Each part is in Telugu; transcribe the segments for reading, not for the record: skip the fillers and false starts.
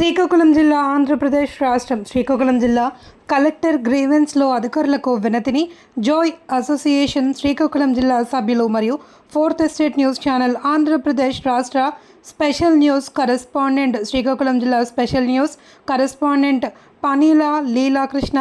శ్రీకాకుళం జిల్లా ఆంధ్రప్రదేశ్ రాష్ట్రం శ్రీకాకుళం జిల్లా కలెక్టర్ గ్రీవెన్స్లో అధికారులకు వినతిని జాయ్ అసోసియేషన్ శ్రీకాకుళం జిల్లా సభ్యులు మరియు fourth estate news channel Andhra Pradesh రాష్ట్ర స్పెషల్ న్యూస్ కరెస్పాండెంట్ శ్రీకాకుళం జిల్లా special news correspondent Panila Leelakrishna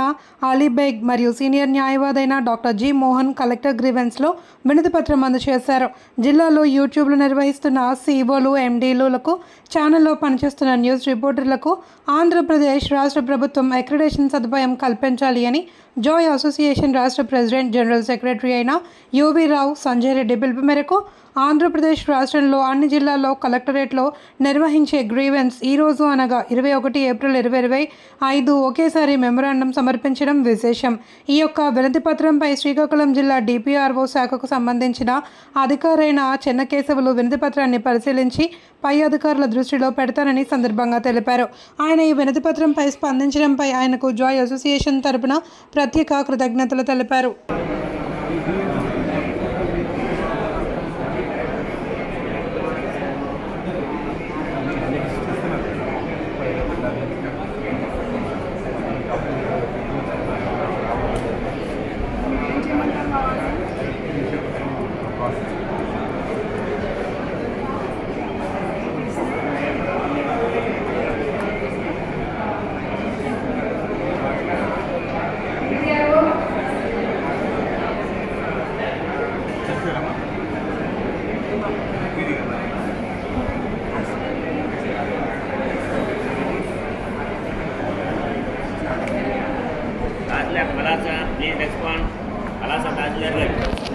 Alibeg మరియు సీనియర్ న్యాయవాదైన డాక్టర్ జి మోహన్ కలెక్టర్ గ్రీవెన్స్లో వినతిపత్రం అందజేశారు. జిల్లాలో యూట్యూబ్లో నిర్వహిస్తున్న సీఓలు ఎండీలకు ఛానల్లో పనిచేస్తున్న న్యూస్ రిపోర్టర్లకు ఆంధ్రప్రదేశ్ రాష్ట్ర ప్రభుత్వం అక్రిడేషన్ సదుపాయం కల్పించాలి అని జాయ్ అసోసియేషన్ రాష్ట్ర ప్రెసిడెంట్ జనరల్ సెక్రటరీ అయిన యువి రావు సంజయ్ రెడ్డి పిలుపు మేరకు ఆంధ్రప్రదేశ్ రాష్ట్రంలో అన్ని జిల్లాల్లో కలెక్టరేట్లో నిర్వహించే గ్రీవెన్స్ ఈరోజు అనగా 21 ఏప్రిల్ 2025 ఒకేసారి మెమొరాండం సమర్పించడం విశేషం. ఈ యొక్క వినతిపత్రంపై శ్రీకాకుళం జిల్లా డిపిఆర్ఓ శాఖకు సంబంధించిన అధికారైన చెన్నకేశవులు వినతిపత్రాన్ని పరిశీలించి పై అధికారుల దృష్టిలో పెడతానని సందర్భంగా తెలిపారు. ఆయన ఈ వినతిపత్రంపై స్పందించడంపై ఆయనకు జాయ్ అసోసియేషన్ తరపున ప్రత్యేక కృతజ్ఞతలు తెలిపారు. Please respond. Alasa Tajler.